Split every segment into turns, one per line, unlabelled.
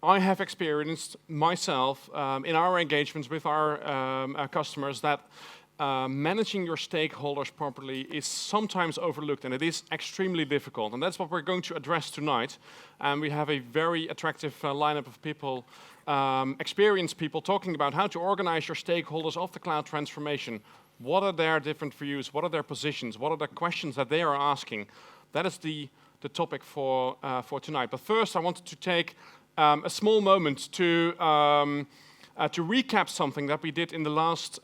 I have experienced myself in our engagements with our customers that managing your stakeholders properly is sometimes overlooked, and it is extremely difficult. And that's what we're going to address tonight. And we have a very attractive lineup of people, experienced people, talking about how to organize your stakeholders of the cloud transformation. What are their different views? What are their positions? What are the questions that they are asking? That is the topic for tonight. But first, I wanted to take a small moment to recap something that we did in the last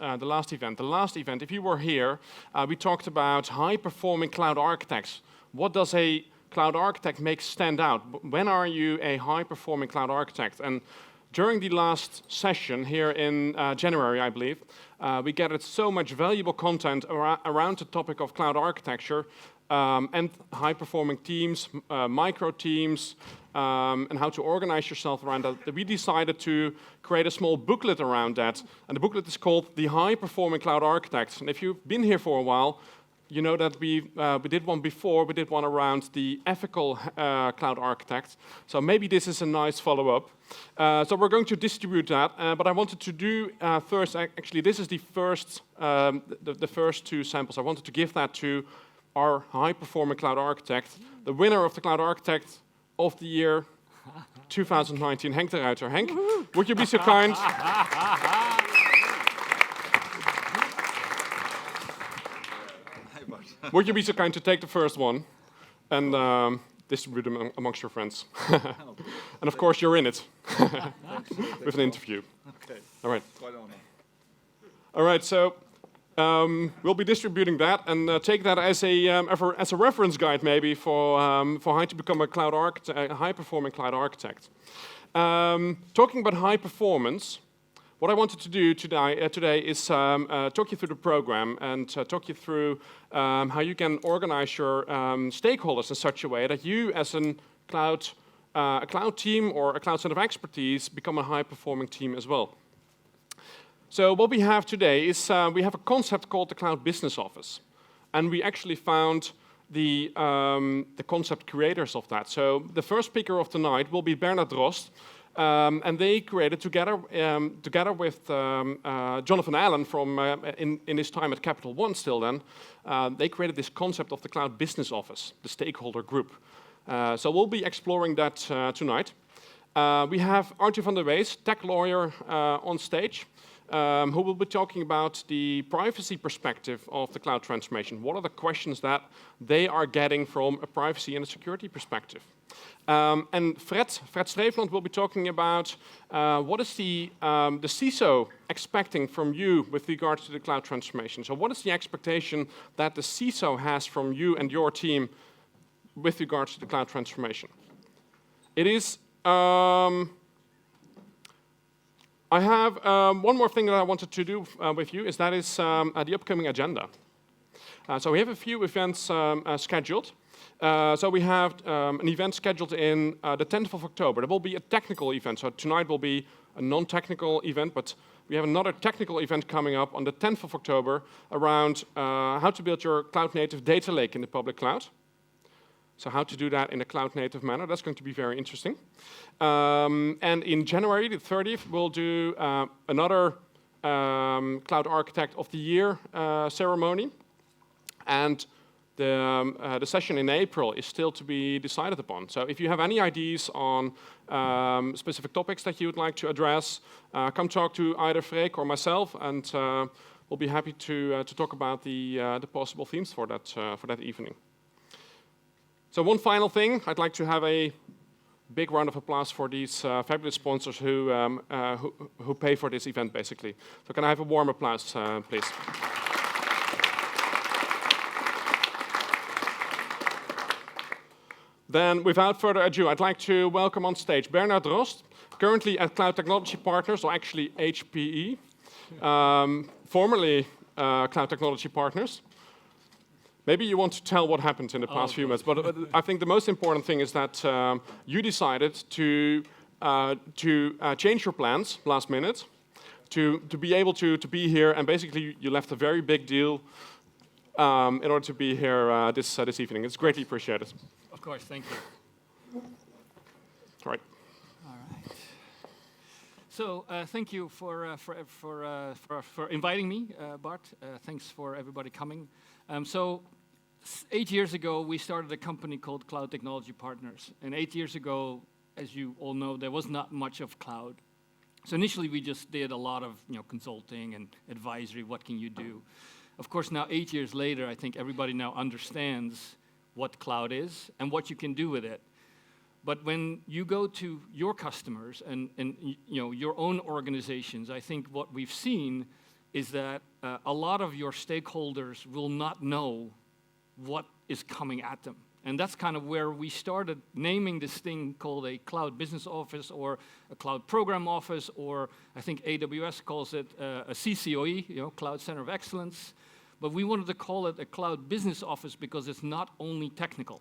event. The last event, if you were here, we talked about high-performing cloud architects. What does a cloud architect make stand out? When are you a high-performing cloud architect? And during the last session here in January, I believe, we gathered so much valuable content around the topic of cloud architecture and high-performing teams, micro teams, and how to organize yourself around that we decided to create a small booklet around that. And the booklet is called The High-Performing Cloud Architect. And if you've been here for a while, you know that we did one before. We did one around the ethical cloud architect. So maybe this is a nice follow-up. So we're going to distribute that. But I wanted to do first, actually, this is the first two samples. I wanted to give that to our high-performing cloud architect, the winner of the Cloud Architect of the Year 2019, Henk de Ruiter. Henk, would you be so kind? Would you be so kind to take the first one and distribute them amongst your friends? And of course, you're in it with an interview.
Okay.
All right.
Quite on.
All right. So we'll be distributing that and take that as a reference guide, maybe for how to become a high-performing cloud architect. Talking about high performance. What I wanted to do today is talk you through the program and talk you through how you can organize your stakeholders in such a way that you, as a cloud team or a cloud center of expertise, become a high-performing team as well. So what we have today is we have a concept called the Cloud Business Office, and we actually found the concept creators of that. So the first speaker of the night will be Bernard Drost. And they created together with Jonathan Allen from in his time at Capital One still then, they created this concept of the Cloud Business Office, the stakeholder group. So we'll be exploring that tonight. We have Arthur van der Wees, tech lawyer, on stage, who will be talking about the privacy perspective of the cloud transformation. What are the questions that they are getting from a privacy and a security perspective? And Fred Streveland will be talking about what is the CISO expecting from you with regards to the cloud transformation. So what is the expectation that the CISO has from you and your team with regards to the cloud transformation? It is, I have one more thing that I wanted to do with you, is that is the upcoming agenda. So we have a few events scheduled. So we have an event scheduled in the 10th of October. There will be a technical event. So tonight will be a non-technical event, but we have another technical event coming up on the 10th of October around how to build your cloud-native data lake in the public cloud. So how to do that in a cloud-native manner. That's going to be very interesting. And in January the 30th, we'll do another Cloud Architect of the Year ceremony. And the session in April is still to be decided upon. So if you have any ideas on specific topics that you would like to address, come talk to either Freek or myself, and we'll be happy to talk about the possible themes for that evening. So one final thing, I'd like to have a big round of applause for these fabulous sponsors who pay for this event, basically. So can I have a warm applause, please? Then, without further ado, I'd like to welcome on stage Bernard Drost, currently at Cloud Technology Partners, or actually HPE, formerly Cloud Technology Partners. Maybe you want to tell what happened in the past few months, but I think the most important thing is that you decided to change your plans last minute, to be able to be here, and basically you left a very big deal in order to be here this evening. It's greatly appreciated.
Of course, thank you.
All right.
All right.
So thank you for inviting me, Bart. Thanks for everybody coming. 8 years ago, we started a company called Cloud Technology Partners. And 8 years ago, as you all know, there was not much of cloud. So initially, we just did a lot of consulting and advisory. What can you do? Of course, now 8 years later, I think everybody now understands what cloud is and what you can do with it. But when you go to your customers and your own organizations, I think what we've seen is that a lot of your stakeholders will not know what is coming at them. And that's kind of where we started naming this thing called a cloud business office or a cloud program office, or I think AWS calls it a CCOE, Cloud Center of Excellence. But we wanted to call it a cloud business office because it's not only technical.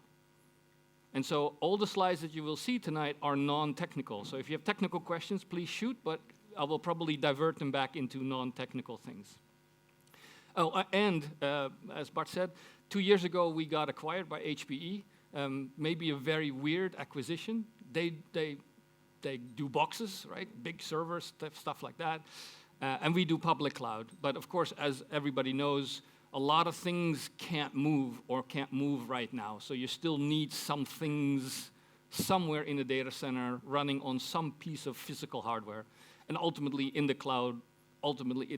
And so all the slides that you will see tonight are non-technical. So if you have technical questions, please shoot, but I will probably divert them back into non-technical things. Oh, and as Bart said, 2 years ago we got acquired by HPE. Maybe a very weird acquisition. They do boxes, right? Big servers, stuff like that. And we do public cloud. But of course, as everybody knows, a lot of things can't move right now. So you still need some things somewhere in the data center running on some piece of physical hardware. And ultimately, in the cloud,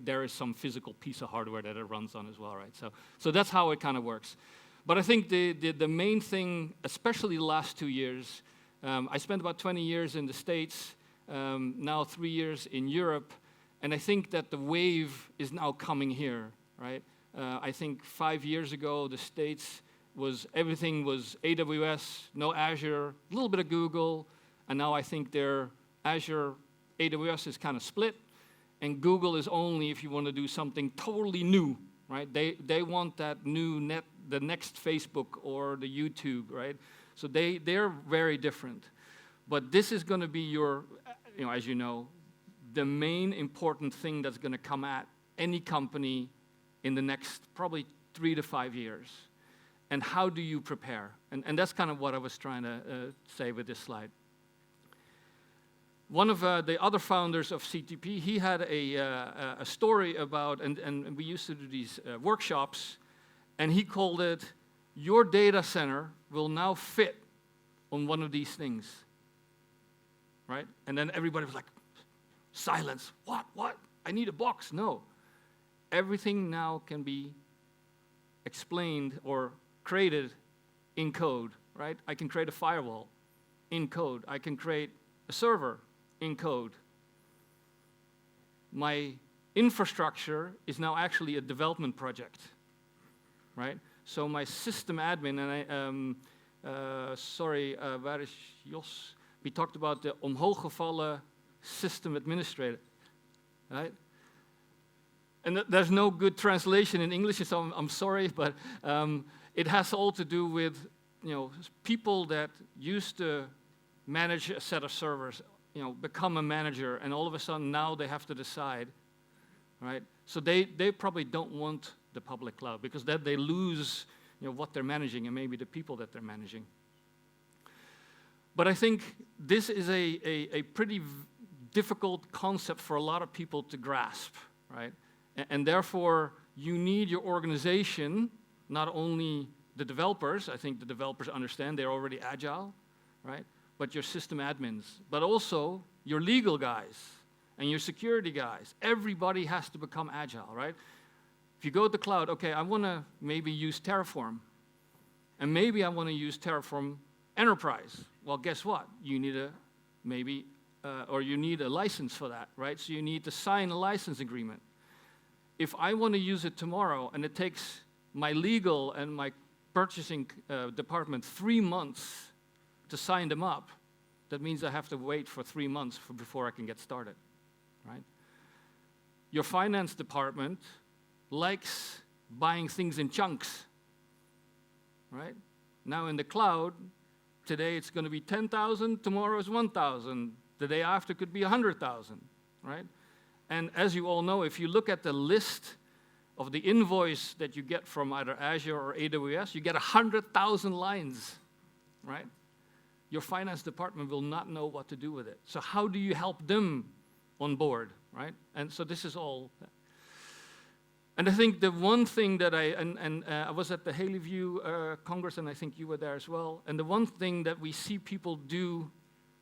there is some physical piece of hardware that it runs on as well, right? So that's how it kind of works. But I think the main thing, especially the last 2 years, I spent about 20 years in the States, now 3 years in Europe, and I think that the wave is now coming here, right? I think 5 years ago, the States everything was AWS, no Azure, a little bit of Google, and now I think their Azure, AWS is kind of split, and Google is only if you want to do something totally new, right? They want that the next Facebook or the YouTube, right? So they're very different. But this is going to be as you know, the main important thing that's going to come at any company in the next probably 3 to 5 years. And how do you prepare? And that's kind of what I was trying to say with this slide. One of the other founders of CTP, he had a story about, and we used to do these workshops, and he called it, your data center will now fit on one of these things, right? And then everybody was like, silence, what? I need a box, no. Everything now can be explained or created in code, right? I can create a firewall in code. I can create a server in code. My infrastructure is now actually a development project, right? So my system admin, and waar is Jos? We talked about the omhooggevallen system administrator, right? And there's no good translation in English, so I'm sorry, but it has all to do with people that used to manage a set of servers, become a manager, and all of a sudden now they have to decide, right? So they probably don't want the public cloud because then they lose what they're managing and maybe the people that they're managing. But I think this is a pretty difficult concept for a lot of people to grasp, right? And therefore, you need your organization, not only the developers, I think the developers understand they're already agile, right? But your system admins, but also your legal guys and your security guys. Everybody has to become agile, right? If you go to the cloud, okay, I want to maybe use Terraform, and maybe I want to use Terraform Enterprise. Well, guess what? You need you need a license for that, right? So you need to sign a license agreement. If I want to use it tomorrow, and it takes my legal and my purchasing department 3 months to sign them up, that means I have to wait for 3 months before I can get started, right? Your finance department likes buying things in chunks, right? Now in the cloud, today it's going to be 10,000, tomorrow is 1,000, the day after could be 100,000, right? And as you all know, if you look at the list of the invoice that you get from either Azure or AWS, you get 100,000 lines, right? Your finance department will not know what to do with it. So how do you help them on board, right? And so this is all. And I think the one thing that I was at the Haley View Congress, and I think you were there as well, and the one thing that we see people do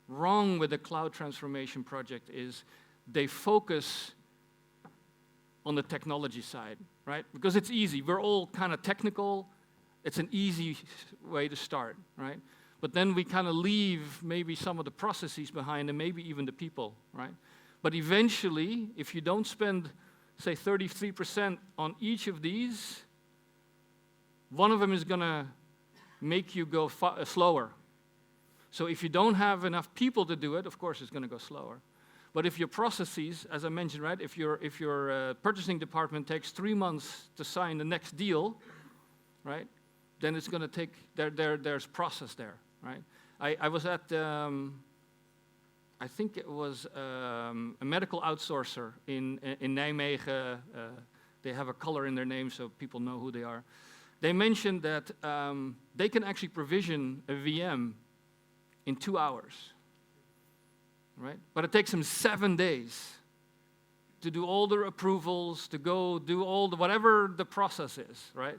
wrong with the cloud transformation project is they focus on the technology side, right? Because it's easy. We're all kind of technical. It's an easy way to start, right? But then we kind of leave maybe some of the processes behind and maybe even the people, right? But eventually, if you don't spend, say, 33% on each of these, one of them is going to make you go slower. So if you don't have enough people to do it, of course it's going to go slower. But if your processes, as I mentioned, right, if your purchasing department takes 3 months to sign the next deal, right, then it's going to take, there's process there, right? I was at, I think it was a medical outsourcer in Nijmegen. They have a color in their name so people know who they are. They mentioned that they can actually provision a VM in 2 hours, right? But it takes them 7 days to do all the approvals, to go do all the, whatever the process is, right?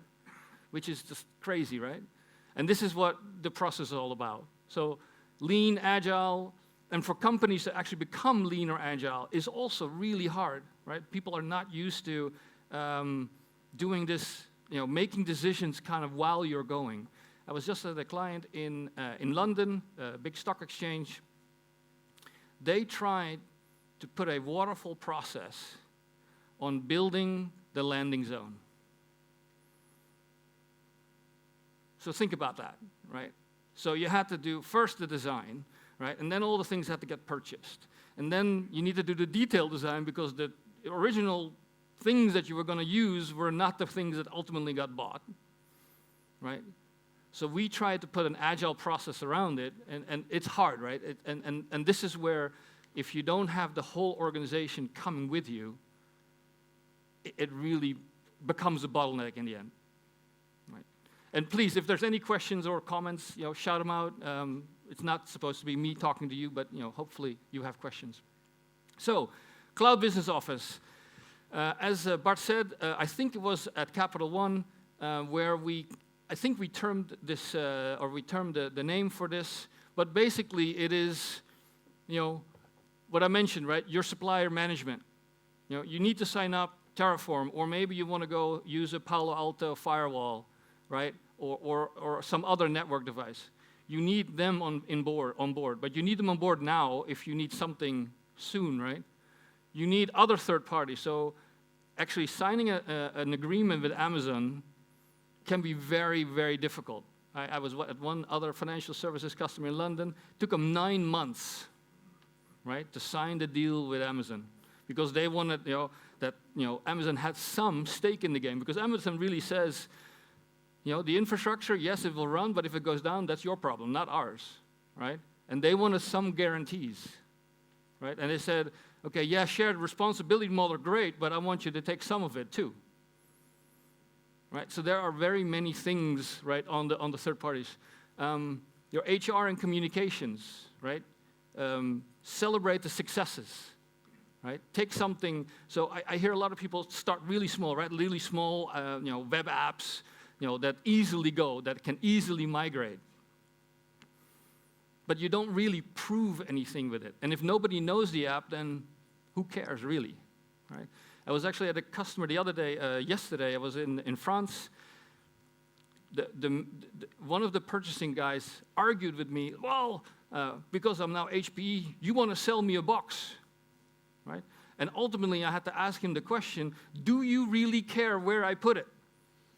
Which is just crazy, right? And this is what the process is all about. So lean, agile, and for companies to actually become lean or agile is also really hard, right? People are not used to doing this, making decisions kind of while you're going. I was just at a client in London, a big stock exchange. They tried to put a waterfall process on building the landing zone. So think about that, right? So you had to do first the design, right? And then all the things had to get purchased. And then you need to do the detailed design because the original things that you were going to use were not the things that ultimately got bought, right? So we tried to put an agile process around it, and it's hard, right? And this is where if you don't have the whole organization coming with you, it really becomes a bottleneck in the end, right? And please, if there's any questions or comments, shout them out. It's not supposed to be me talking to you, but hopefully you have questions. So, Cloud Business Office. As Bart said, I think it was at Capital One where we termed this, or we termed the name for this, but basically it is, what I mentioned, right? Your supplier management. You need to sign up Terraform, or maybe you want to go use a Palo Alto firewall, right? Or some other network device. You need them on board, but you need them on board now if you need something soon, right? You need other third parties. So actually signing an agreement with Amazon can be very, very difficult. I was at one other financial services customer in London. It took them 9 months, right, to sign the deal with Amazon because they wanted, that Amazon had some stake in the game because Amazon really says, the infrastructure, yes, it will run, but if it goes down, that's your problem, not ours, right? And they wanted some guarantees, right? And they said, okay, yeah, shared responsibility model, great, but I want you to take some of it too. Right, so there are very many things, right, on the third parties. Your HR and communications, right? Celebrate the successes, right? Take something. So I hear a lot of people start really small, right? Really small, web apps, that easily go, that can easily migrate. But you don't really prove anything with it. And if nobody knows the app, then who cares really, right? I was actually at a customer the other day, yesterday, I was in France. One of the purchasing guys argued with me, well, because I'm now HPE, you want to sell me a box, right? And ultimately I had to ask him the question, do you really care where I put it?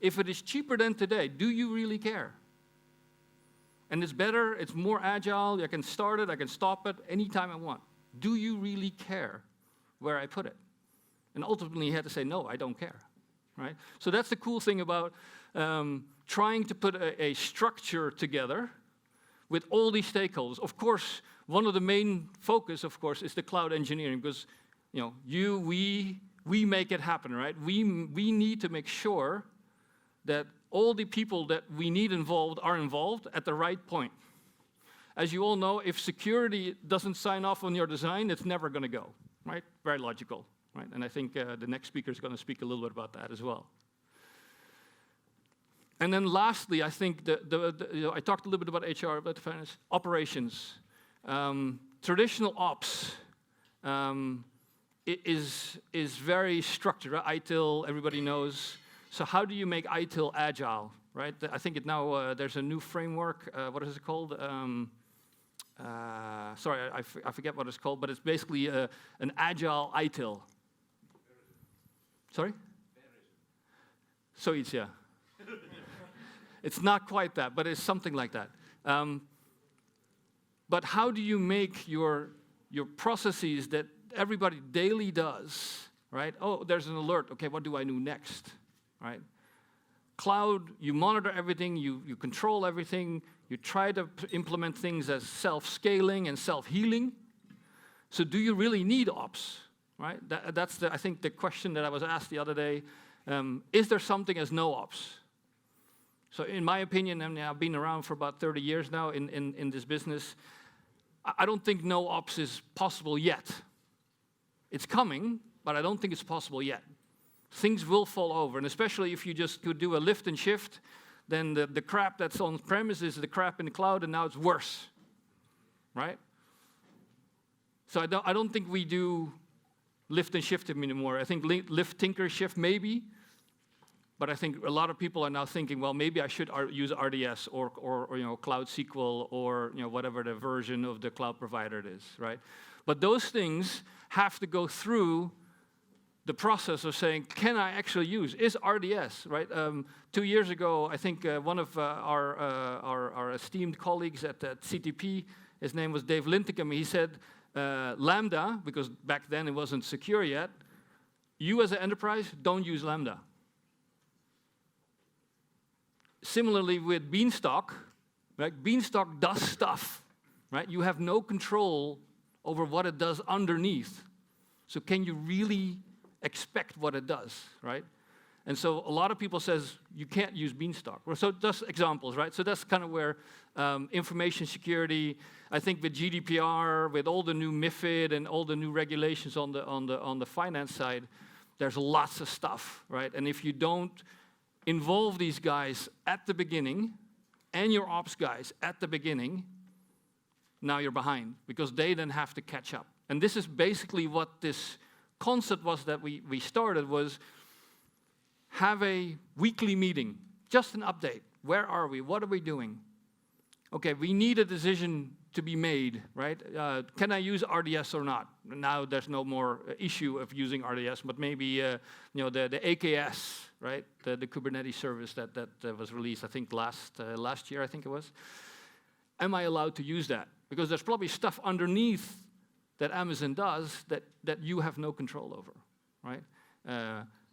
If it is cheaper than today, do you really care? And it's better, it's more agile, I can start it, I can stop it anytime I want. Do you really care where I put it? And ultimately, he had to say, no, I don't care, right? So that's the cool thing about trying to put a structure together with all these stakeholders. Of course, one of the main focus, of course, is the cloud engineering, because we make it happen, right? We need to make sure that all the people that we need involved are involved at the right point. as you all know, if security doesn't sign off on your design, it's never going to go, right? Very logical, right? And I think the next speaker is going to speak a little bit about that as well. And then lastly, I think I talked a little bit about HR, about finance, operations. Traditional ops is very structured. Right? Itil, everybody knows. So how do you make Itil agile? Right? I think now there's a new framework. What is it called? Sorry, I forget what it's called, but it's basically an agile Itil. Sorry? So it's, yeah. It's not quite that, but it's something like that. But how do you make your processes that everybody daily does, right? Oh, there's an alert. Okay, what do I do next, right? Cloud, you monitor everything, you control everything, you try to implement things as self-scaling and self-healing. So do you really need ops, right? That's, I think, the question that I was asked the other day. Is there something as no ops? So in my opinion, and I've been around for about 30 years now in this business, I don't think no ops is possible yet. It's coming, but I don't think it's possible yet. Things will fall over, and especially if you just could do a lift and shift, then the crap that's on premise is the crap in the cloud, and now it's worse, right? So I don't think we do lift and shift anymore. I think lift, tinker, shift maybe, but I think a lot of people are now thinking, well, maybe I should use RDS or Cloud SQL or whatever the version of the cloud provider it is, right? But those things have to go through the process of saying, can I actually use? Is RDS, right? 2 years ago, I think one of our esteemed colleagues at CTP, his name was Dave Linticum, he said, Lambda, because back then it wasn't secure yet, you as an enterprise, don't use Lambda. Similarly with Beanstalk, right? Beanstalk does stuff, right? You have no control over what it does underneath. So can you really expect what it does, right? And so a lot of people says you can't use Beanstalk. So just examples, right? So that's kind of where information security, I think with GDPR, with all the new MiFID and all the new regulations on the finance side, there's lots of stuff, right? And if you don't involve these guys at the beginning and your ops guys at the beginning, now you're behind because they then have to catch up. And this is basically what this concept was that we started, was have a weekly meeting, just an update. Where are we? What are we doing? Okay, we need a decision to be made, right? Can I use RDS or not? Now there's no more issue of using RDS, but maybe the AKS, right? The Kubernetes service that was released, I think last year, I think it was. Am I allowed to use that? Because there's probably stuff underneath that Amazon does that you have no control over, right?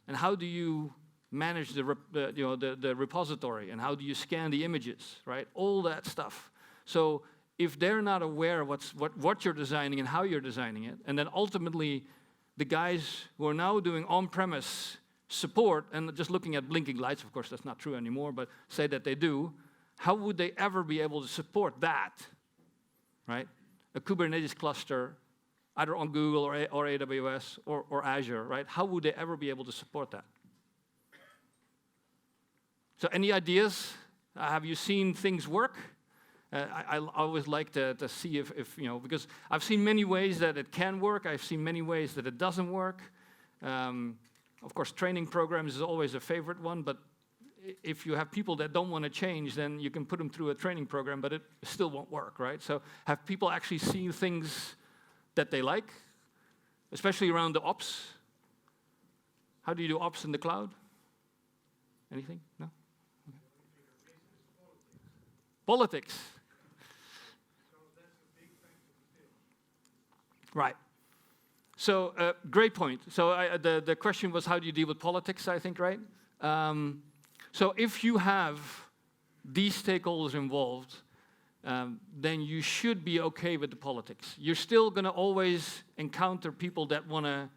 And how do you manage the repository, and how do you scan the images, right? All that stuff. So if they're not aware what you're designing and how you're designing it, and then ultimately the guys who are now doing on-premise support and just looking at blinking lights, of course that's not true anymore, but say that they do, how would they ever be able to support that, right? A Kubernetes cluster, either on Google or AWS or Azure, right? How would they ever be able to support that? So any ideas? Have you seen things work? I always like to see if because I've seen many ways that it can work. I've seen many ways that it doesn't work. Of course, training programs is always a favorite one, but if you have people that don't want to change, then you can put them through a training program, but it still won't work, right? So have people actually seen things that they like, especially around the ops? How do you do ops in the cloud? Anything? No? Okay. Politics. Right. So, great point. So the question was, how do you deal with politics, I think, right? So if you have these stakeholders involved, then you should be okay with the politics. You're still going to always encounter people that want to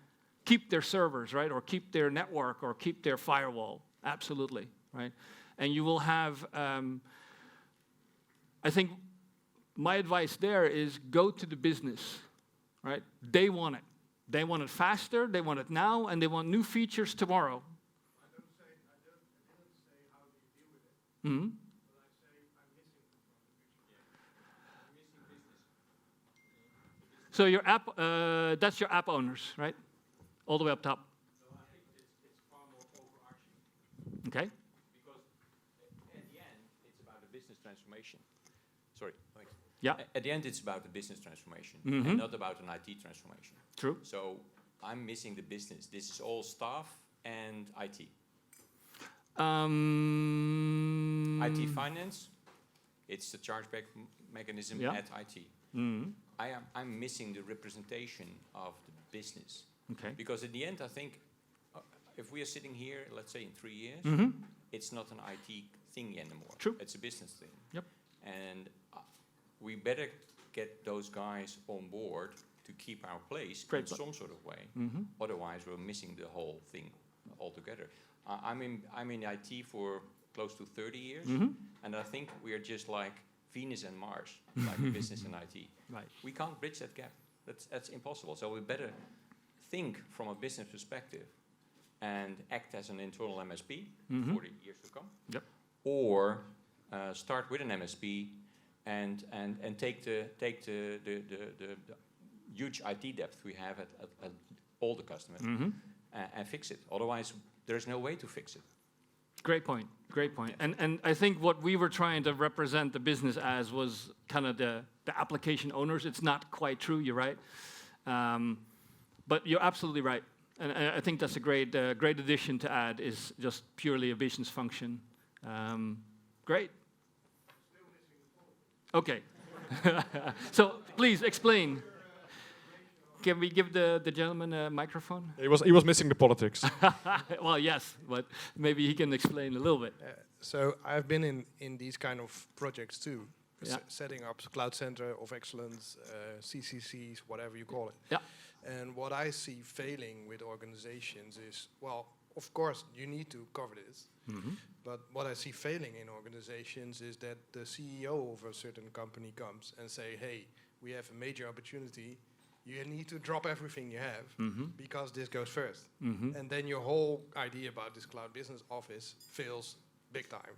keep their servers, right? Or keep their network, or keep their firewall. Absolutely, right? And you will have, I think, my advice there is go to the business, right? They want it. They want it faster, they want it now, and they want new features tomorrow.
I didn't say how do you deal with it,
Mm-hmm.
but I say I'm missing it from the picture. I'm missing business.
So your app, that's your app owners, right? All the way up top.
So I think it's far more overarching.
Okay.
Because at the end, it's about the business transformation. Sorry. Thanks.
Yeah.
At the end, it's about the business transformation
Mhm.
and not about an IT transformation.
True.
So I'm missing the business. This is all staff and IT. IT finance, it's the chargeback mechanism
Yeah.
at IT.
Mhm.
I'm missing the representation of the business.
Okay.
Because at the end, I think if we are sitting here, let's say in 3 years,
Mhm.
it's not an IT thing anymore.
True.
It's a business thing.
Yep.
And we better get those guys on board to keep our place
Great
in
point.
some sort of way.
Mhm.
Otherwise, we're missing the whole thing altogether. I'm in IT for close to 30 years,
Mhm.
and I think we are just like Venus and Mars, like business and IT.
Right.
We can't bridge that gap. That's impossible. So we better think from a business perspective and act as an internal MSP
Mhm.
for the years to come.
Yep.
Or start with an MSP and take the huge IT depth we have at all the customers
Mhm.
and fix it. Otherwise, there's no way to fix it.
Great point. Great point. And I think what we were trying to represent the business as was kind of the application owners. It's not quite true. You're right. But you're absolutely right. And I think that's a great addition to add is just purely a business function. Great. Okay. So please explain. Can we give the gentleman a microphone?
He was missing the politics.
Well, yes, but maybe he can explain a little bit.
So I've been in these kind of projects too,
Yeah.
setting up Cloud Center of Excellence, CCCs, whatever you call it.
Yeah.
And what I see failing with organizations is, well, of course you need to cover this,
Mhm.
but what I see failing in organizations is that the CEO of a certain company comes and say, hey, we have a major opportunity. You need to drop everything you have
Mhm.
because this goes first.
Mhm.
And then your whole idea about this cloud business office fails big time.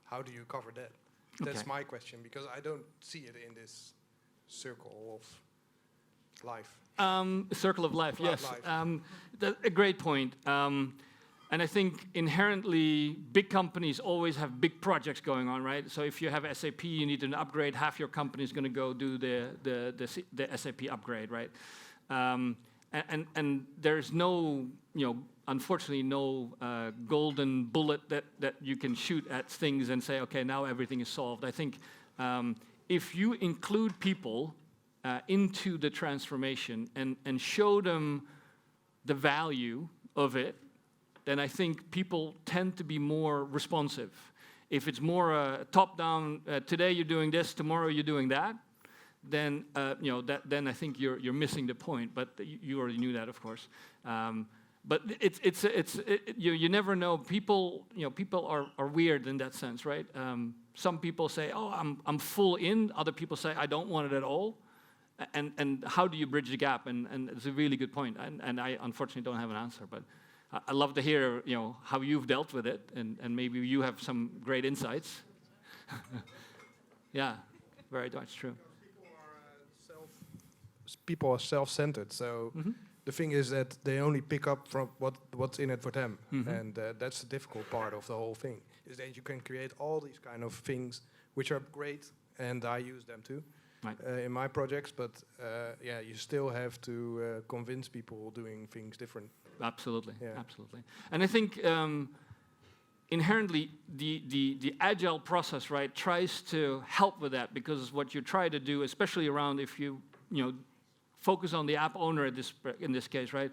How do you cover that? That's
Okay.
my question, because I don't see it in this circle of life.
Circle of life,
Cloud
yes.
life.
That's a great point. And I think inherently, big companies always have big projects going on, right? So if you have SAP, you need an upgrade. Half your company is going to go do the SAP upgrade, right? And there's no, unfortunately, no golden bullet that you can shoot at things and say, okay, now everything is solved. I think if you include people into the transformation and show them the value of it, then I think people tend to be more responsive. If it's more top-down, today you're doing this, tomorrow you're doing that, then then I think you're missing the point. But you already knew that, of course. But you never know. People are weird in that sense, right? Some people say, "Oh, I'm full in." Other people say, "I don't want it at all." And how do you bridge the gap? And it's a really good point. And I unfortunately don't have an answer, but I love to hear how you've dealt with it, and maybe you have some great insights. Yeah, very much true.
People are self-centered, so the thing is that they only pick up from what's in it for them, and that's the difficult part of the whole thing. Is that you can create all these kind of things which are great, and I use them too.
Right.
In my projects, but you still have to convince people doing things different.
Absolutely,
Yeah.
absolutely. And I think inherently the agile process, right, tries to help with that, because what you try to do, especially around if you focus on the app owner in this case, right?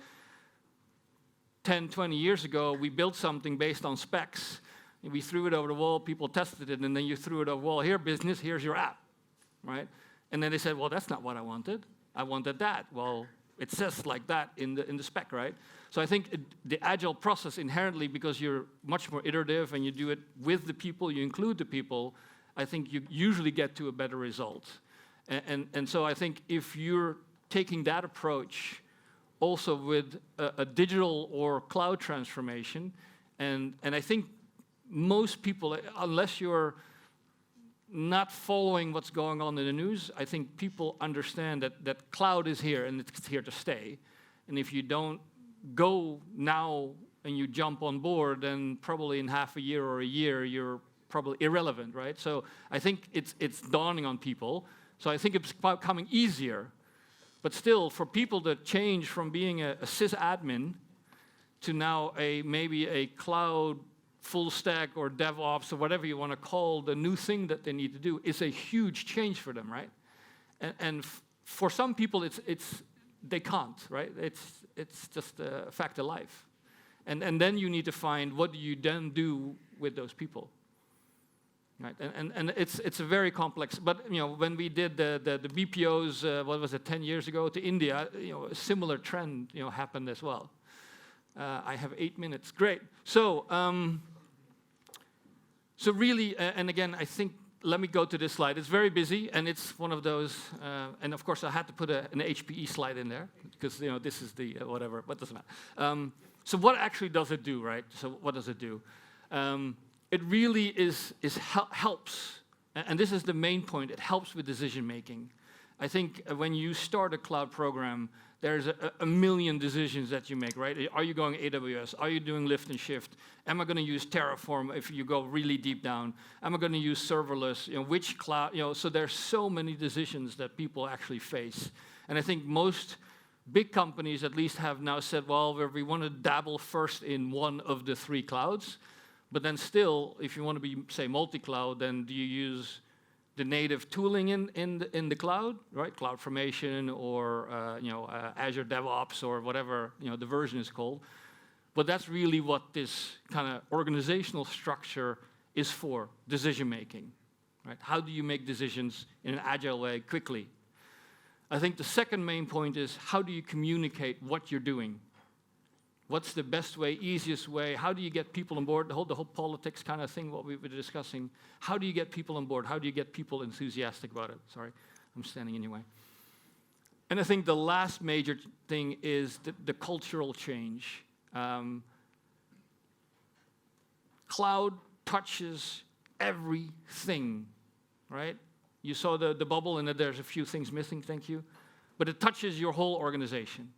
10, 20 years ago, we built something based on specs. And we threw it over the wall, people tested it, and then you threw it over the wall. Here, business, here's your app, right? And then they said, well, that's not what I wanted. I wanted that. Well, it says like that in the spec, right? So I think the agile process inherently, because you're much more iterative and you do it with the people, you include the people, I think you usually get to a better result. And so I think if you're taking that approach also with a digital or cloud transformation, and I think most people, unless you're not following what's going on in the news, I think people understand that cloud is here and it's here to stay. And if you don't go now and you jump on board, then probably in half a year or a year, you're probably irrelevant, right? So I think it's dawning on people. So I think it's becoming easier. But still, for people to change from being a sysadmin to now maybe a cloud full stack or DevOps or whatever you want to call the new thing that they need to do is a huge change for them, right? And for some people, they can't, right? It's just a fact of life. And then you need to find what do you then do with those people, right? And it's a very complex. But when we did the BPOs, what was it, 10 years ago to India, a similar trend happened as well. I have 8 minutes. Great. So really, and again, I think, let me go to this slide. It's very busy, and it's one of those, and of course I had to put an HPE slide in there, because this is the whatever, but doesn't matter. So what actually does it do, right? So what does it do? It really helps, and this is the main point, it helps with decision making. I think when you start a cloud program, there's a million decisions that you make, right? Are you going AWS? Are you doing lift and shift? Am I going to use Terraform if you go really deep down? Am I going to use serverless? Which cloud? So there's so many decisions that people actually face. And I think most big companies at least have now said, well, we want to dabble first in one of the 3 clouds. But then still, if you want to be, say, multi-cloud, then do you use the native tooling in the cloud, right? CloudFormation or Azure DevOps or whatever the version is called. But that's really what this kind of organizational structure is for, decision making, right? How do you make decisions in an agile way quickly? I think the second main point is how do you communicate what you're doing? What's the best way, easiest way? How do you get people on board? The whole politics kind of thing, what we were discussing. How do you get people on board? How do you get people enthusiastic about it? Sorry, I'm standing in your way. And I think the last major thing is the cultural change. Cloud touches everything, right? You saw the bubble and there's a few things missing, thank you. But it touches your whole organization.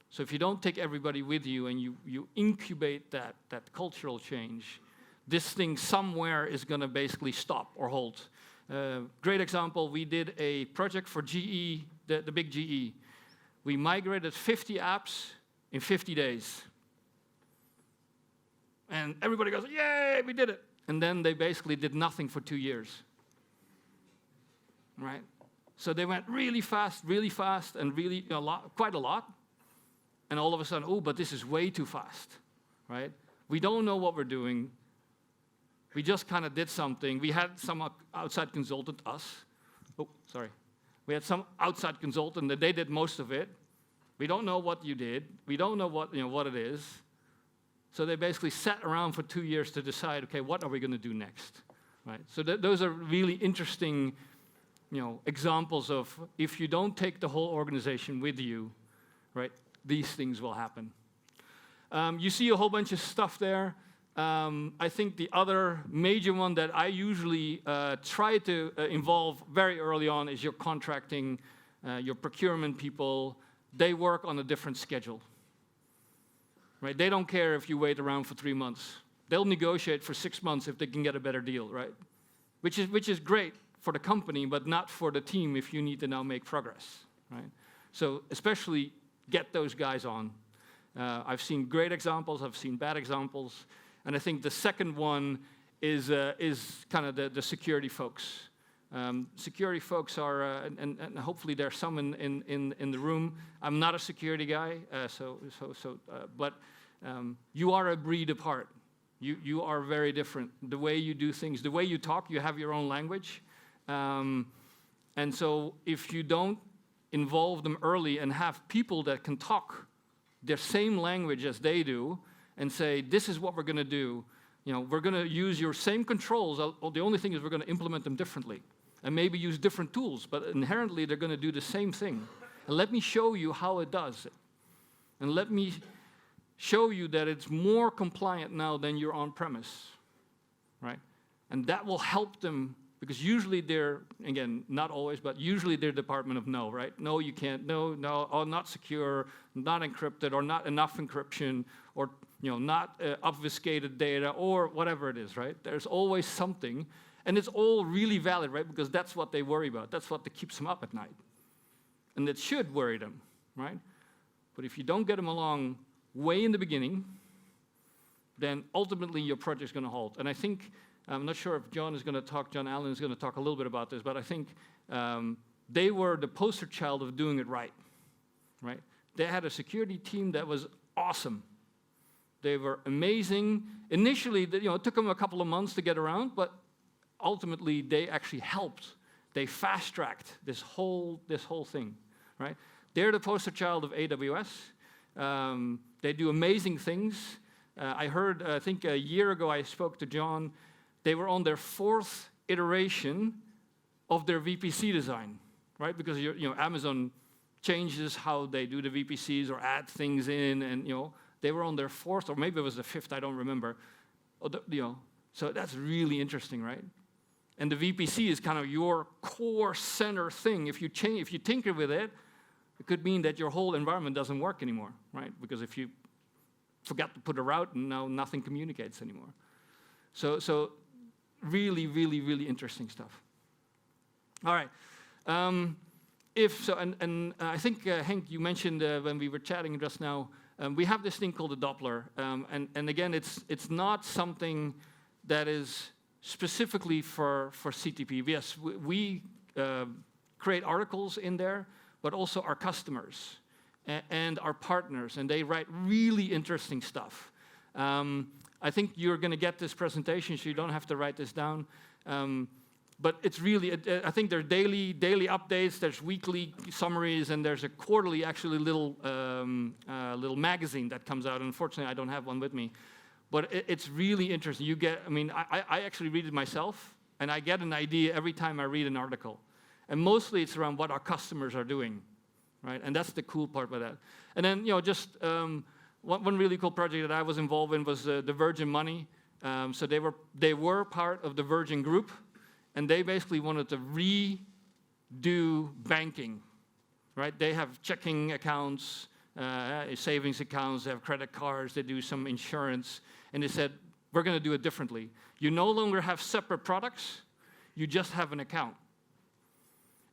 So if you don't take everybody with you and you incubate that cultural change, this thing somewhere is going to basically stop or halt. Great example, we did a project for GE, the big GE. We migrated 50 apps in 50 days. And everybody goes, yay, we did it. And then they basically did nothing for 2 years. Right? So they went really fast, and really quite a lot. And all of a sudden, oh, but this is way too fast, right? We don't know what we're doing. We just kind of did something. We had some outside consultant, us. Oh, sorry. We had some outside consultant that they did most of it. We don't know what you did. We don't know what it is. So they basically sat around for 2 years to decide, okay, what are we going to do next, right? So those are really interesting, examples of if you don't take the whole organization with you, right? These things will happen. You see a whole bunch of stuff there. I think the other major one that I usually try to involve very early on is your contracting, your procurement people. They work on a different schedule. Right? They don't care if you wait around for 3 months. They'll negotiate for 6 months if they can get a better deal, right? Which is great for the company, but not for the team if you need to now make progress, right? So especially get those guys on. I've seen great examples, I've seen bad examples, and I think the second one is kind of the security folks. Security folks are, and hopefully there's some in the room. I'm not a security guy, but you are a breed apart. You are very different. The way you do things, the way you talk, you have your own language, and so if you don't involve them early and have people that can talk their same language as they do and say, this is what we're going to do, we're going to use your same controls. The only thing is we're going to implement them differently and maybe use different tools, but inherently they're going to do the same thing. And let me show you how it does it. And let me show you that it's more compliant now than your on-premise, right? And that will help them, because usually they're, again, not always, but usually they're department of no, right? No, you can't, no, or not secure, not encrypted, or not enough encryption, or not obfuscated data, or whatever it is, right? There's always something, and it's all really valid, right? Because that's what they worry about. That's what keeps them up at night. And that should worry them, right? But if you don't get them along way in the beginning, then ultimately your project's going to halt. And I think, I'm not sure if John Allen is going to talk a little bit about this, but I think they were the poster child of doing it right? They had a security team that was awesome. They were amazing. Initially, it took them a couple of months to get around, but ultimately they actually helped. They fast-tracked this whole thing, right? They're the poster child of AWS. They do amazing things. I heard, I think a year ago I spoke to John. They were on their 4th iteration of their VPC design, right? Because Amazon changes how they do the VPCs or add things in, and they were on their 4th, or maybe it was the 5th, I don't remember. So that's really interesting, right? And the VPC is kind of your core center thing. If you tinker with it, it could mean that your whole environment doesn't work anymore, right? Because if you forgot to put a route, and now nothing communicates anymore. So really, really, really interesting stuff. All right. I think, Henk, you mentioned when we were chatting just now, we have this thing called a Doppler. And again, it's not something that is specifically for CTP. Yes, we create articles in there, but also our customers and our partners, and they write really interesting stuff. I think you're going to get this presentation, so you don't have to write this down. But it's really, I think there are daily updates, there's weekly summaries, and there's a quarterly, actually, little magazine that comes out. Unfortunately, I don't have one with me. But it's really interesting. I actually read it myself, and I get an idea every time I read an article. And mostly it's around what our customers are doing, right? And that's the cool part about that. And then, one really cool project that I was involved in was the Virgin Money. So they were part of the Virgin Group, and they basically wanted to redo banking, right? They have checking accounts, savings accounts, they have credit cards, they do some insurance, and they said, we're going to do it differently. You no longer have separate products, you just have an account.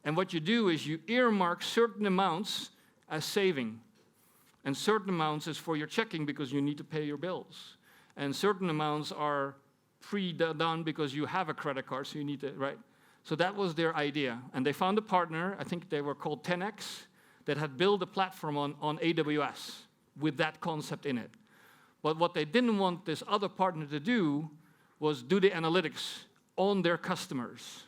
And what you do is you earmark certain amounts as saving, and certain amounts is for your checking because you need to pay your bills. And certain amounts are pre-done because you have a credit card, so you need to, right? So that was their idea. And they found a partner, I think they were called 10X, that had built a platform on AWS with that concept in it. But what they didn't want this other partner to do was do the analytics on their customers,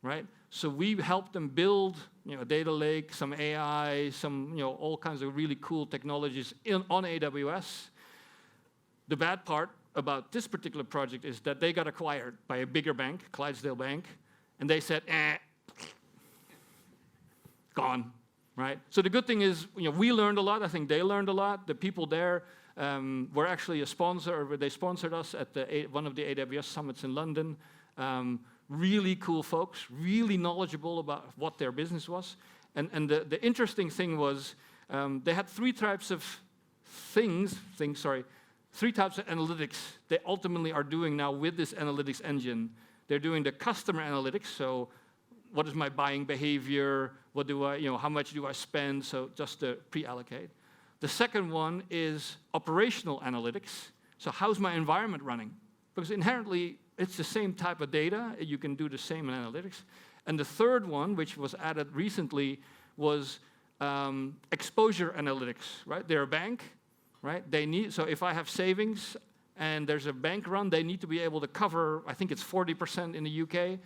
right? So we helped them build, a data lake, some AI, some, all kinds of really cool technologies on AWS. The bad part about this particular project is that they got acquired by a bigger bank, Clydesdale Bank, and they said, gone, right? So the good thing is, we learned a lot. I think they learned a lot. The people there were actually a sponsor. They sponsored us at one of the AWS summits in London. Really cool folks, really knowledgeable about what their business was. And the interesting thing was they had three types of analytics they ultimately are doing now with this analytics engine. They're doing the customer analytics, so what is my buying behavior? What do I, how much do I spend? So just to pre-allocate. The second one is operational analytics. So how's my environment running? Because inherently, it's the same type of data. You can do the same in analytics. And the third one, which was added recently, was exposure analytics, right? They're a bank, right? So if I have savings and there's a bank run, they need to be able to cover, I think it's 40% in the UK,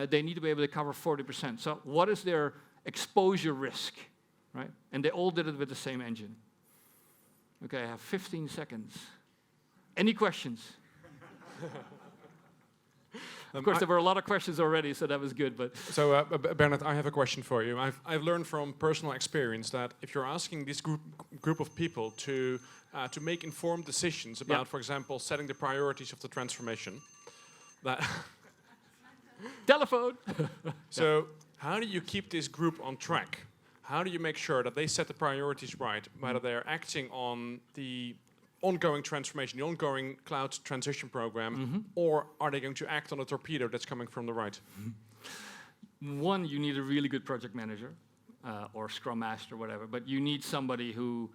they need to be able to cover 40%. So what is their exposure risk, right? And they all did it with the same engine. Okay, I have 15 seconds. Any questions? Of course, there were a lot of questions already, so that was good. But
So, Bernard, I have a question for you. I've learned from personal experience that if you're asking this group of people to make informed decisions about, for example, setting the priorities of the transformation, that
telephone.
so how do you keep this group on track? How do you make sure that they set the priorities right, whether they're acting on the ongoing transformation, the ongoing cloud transition program, or are they going to act on a torpedo that's coming from the right?
One, you need a really good project manager or scrum master, whatever, but you need somebody who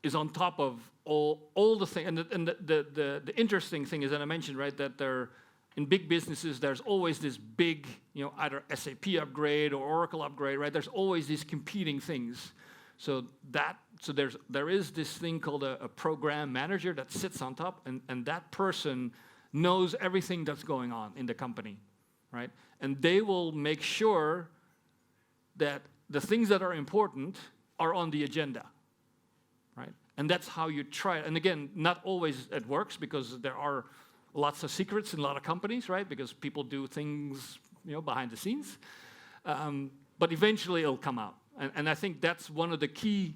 is on top of all the things. And the interesting thing is, and I mentioned, right, that in big businesses, there's always this big, either SAP upgrade or Oracle upgrade, right? There's always these competing things. So there is this thing called a program manager that sits on top, and that person knows everything that's going on in the company, right? And they will make sure that the things that are important are on the agenda, right? And that's how you try it. And again, not always it works, because there are lots of secrets in a lot of companies, right? Because people do things, behind the scenes. But eventually it'll come out. And I think that's one of the key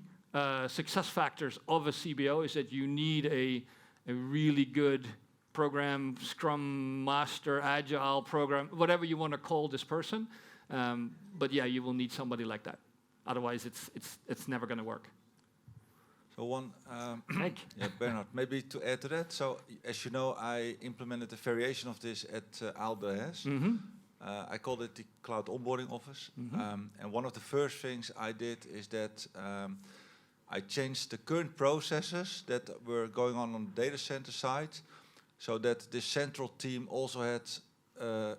success factors of a CBO, is that you need a really good program, Scrum Master, Agile program, whatever you want to call this person. But yeah, you will need somebody like that. Otherwise, it's never going to work.
So one,
Thank
yeah, Bernard, maybe to add to that. So as you know, I implemented a variation of this at Aalbergs. I called it the Cloud Onboarding Office. And one of the first things I did is that I changed the current processes that were going on the data center side, so that the central team also had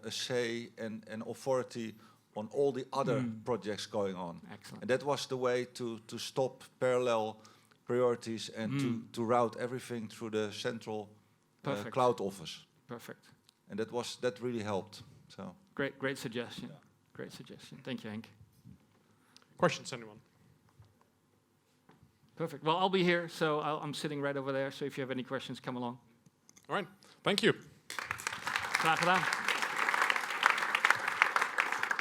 a say and authority on all the other projects going on.
Excellent.
And that was the way to stop parallel priorities and to route everything through the central cloud office.
Perfect.
And that really helped. So
Great suggestion. Yeah. Great suggestion. Thank you, Henk.
Questions, anyone?
Perfect. Well, I'll be here, so I'm sitting right over there. So if you have any questions, come along.
All right. Thank you.
Graag gedaan.